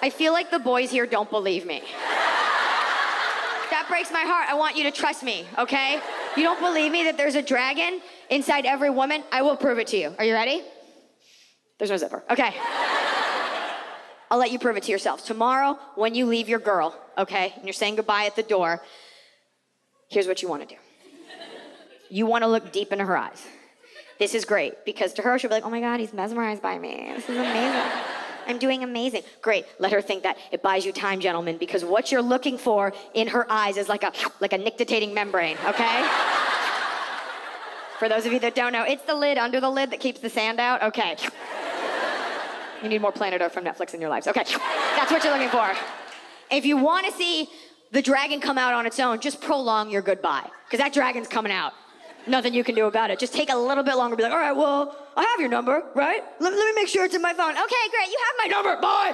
I feel like the boys here don't believe me. That breaks my heart. I want you to trust me, okay? You don't believe me that there's a dragon inside every woman? I will prove it to you. Are you ready? There's no zipper. Okay. I'll let you prove it to yourself. Tomorrow, when you leave your girl, okay, and you're saying goodbye at the door, here's what you want to do. You want to look deep into her eyes. This is great, because to her, she'll be like, oh my God, he's mesmerized by me. This is amazing. I'm doing amazing. Great, let her think that. It buys you time, gentlemen, because what you're looking for in her eyes is like a nictitating membrane, okay? For those of you that don't know, it's the lid under the lid that keeps the sand out, okay. You need more Planet Earth from Netflix in your lives. Okay, that's what you're looking for. If you want to see the dragon come out on its own, just prolong your goodbye, because that dragon's coming out. Nothing you can do about it. Just take a little bit longer. Be like, all right, well, I have your number, right? Let me make sure it's in my phone. Okay, great, you have my number. Bye.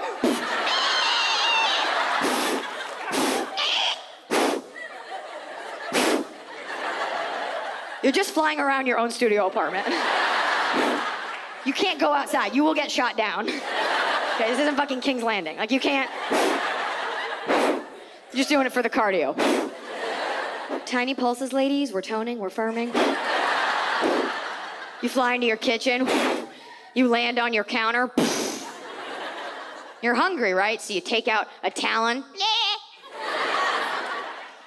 You're just flying around your own studio apartment. You can't go outside. You will get shot down. Okay, this isn't fucking King's Landing. Like, you can't. You're just doing it for the cardio. Tiny pulses, ladies. We're toning, we're firming. You fly into your kitchen. You land on your counter. You're hungry, right? So you take out a Talon.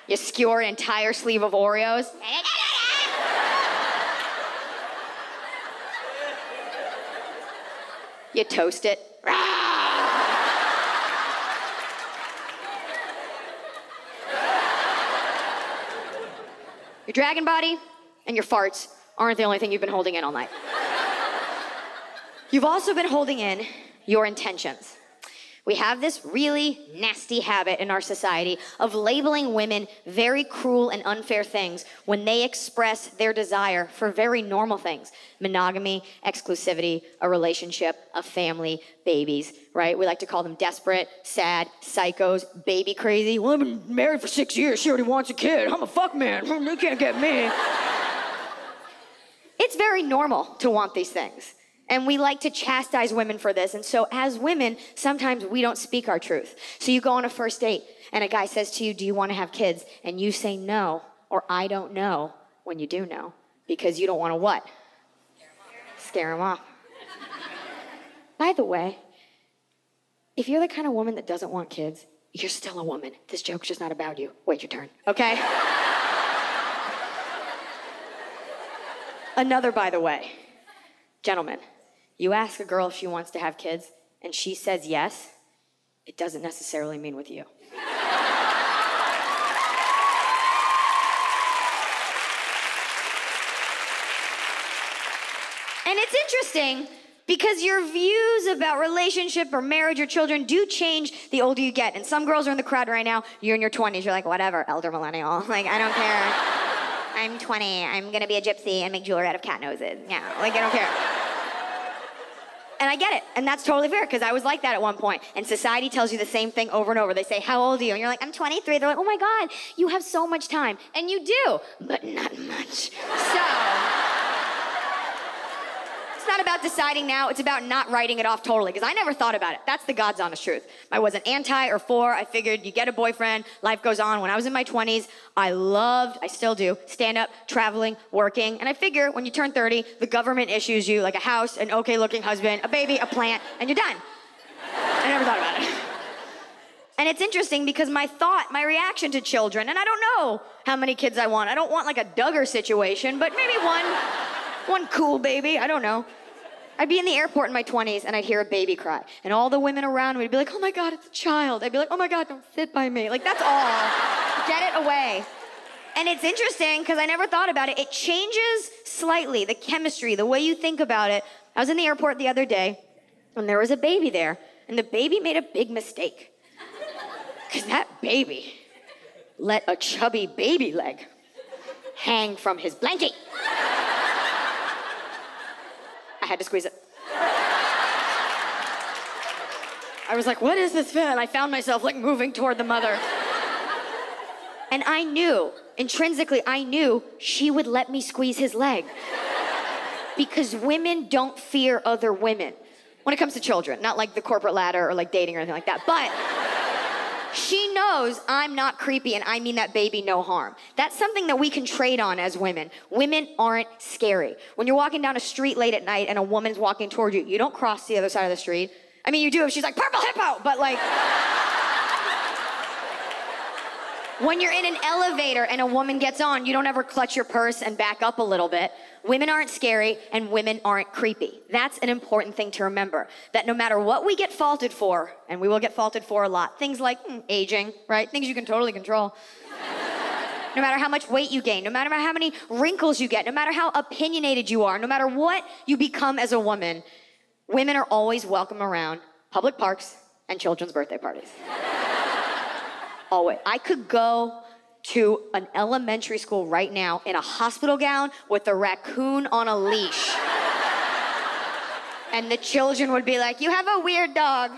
You skewer an entire sleeve of Oreos. You toast it. Your dragon body and your farts aren't the only thing you've been holding in all night. You've also been holding in your intentions. We have this really nasty habit in our society of labeling women very cruel and unfair things when they express their desire for very normal things. Monogamy, exclusivity, a relationship, a family, babies, right? We like to call them desperate, sad, psychos, baby crazy. Well, I've been married for 6 years. She already wants a kid. I'm a fuck man. They can't get me. It's very normal to want these things. And we like to chastise women for this. And so as women, sometimes we don't speak our truth. So you go on a first date and a guy says to you, do you want to have kids? And you say no, or I don't know, when you do know, because you don't want to what? Scare him off. By the way, if you're the kind of woman that doesn't want kids, you're still a woman. This joke's just not about you. Wait your turn, okay? Another, by the way. Gentlemen, you ask a girl if she wants to have kids, and she says yes, it doesn't necessarily mean with you. And it's interesting because your views about relationship or marriage or children do change the older you get. And some girls are in the crowd right now, you're in your 20s, you're like, whatever, elder millennial. Like, I don't care. I'm 20, I'm gonna be a gypsy and make jewelry out of cat noses. Yeah, like, I don't care. And I get it, and that's totally fair, because I was like that at one point. And society tells you the same thing over and over. They say, how old are you? And you're like, I'm 23. They're like, oh my God, you have so much time. And you do, but not much. So, it's not about deciding now, it's about not writing it off totally, because I never thought about it. That's the God's honest truth. I wasn't anti or for. I figured you get a boyfriend, life goes on. When I was in my 20s, I still do, stand up, traveling, working. And I figure when you turn 30, the government issues you like a house, an okay looking husband, a baby, a plant, and you're done. I never thought about it. And it's interesting because my reaction to children, and I don't know how many kids I want. I don't want like a Duggar situation, but maybe one cool baby, I don't know. I'd be in the airport in my 20s and I'd hear a baby cry. And all the women around me would be like, oh my God, it's a child. I'd be like, oh my God, don't sit by me. Like, that's all. Get it away. And it's interesting because I never thought about it. It changes slightly, the chemistry, the way you think about it. I was in the airport the other day and there was a baby there. And the baby made a big mistake. Because that baby let a chubby baby leg hang from his blankie. I had to squeeze it. I was like, what is this fit? And I found myself like moving toward the mother. And I knew, intrinsically, I knew she would let me squeeze his leg. Because women don't fear other women. When it comes to children, not like the corporate ladder or like dating or anything like that, but she knows I'm not creepy and I mean that baby no harm. That's something that we can trade on as women. Women aren't scary. When you're walking down a street late at night and a woman's walking toward you, you don't cross the other side of the street. I mean, you do if she's like, purple hippo, but like... When you're in an elevator and a woman gets on, you don't ever clutch your purse and back up a little bit. Women aren't scary and women aren't creepy. That's an important thing to remember. That no matter what we get faulted for, and we will get faulted for a lot, things like aging, right? Things you can totally control. No matter how much weight you gain, no matter how many wrinkles you get, no matter how opinionated you are, no matter what you become as a woman, women are always welcome around public parks and children's birthday parties. Always. I could go to an elementary school right now in a hospital gown with a raccoon on a leash. And the children would be like, you have a weird dog.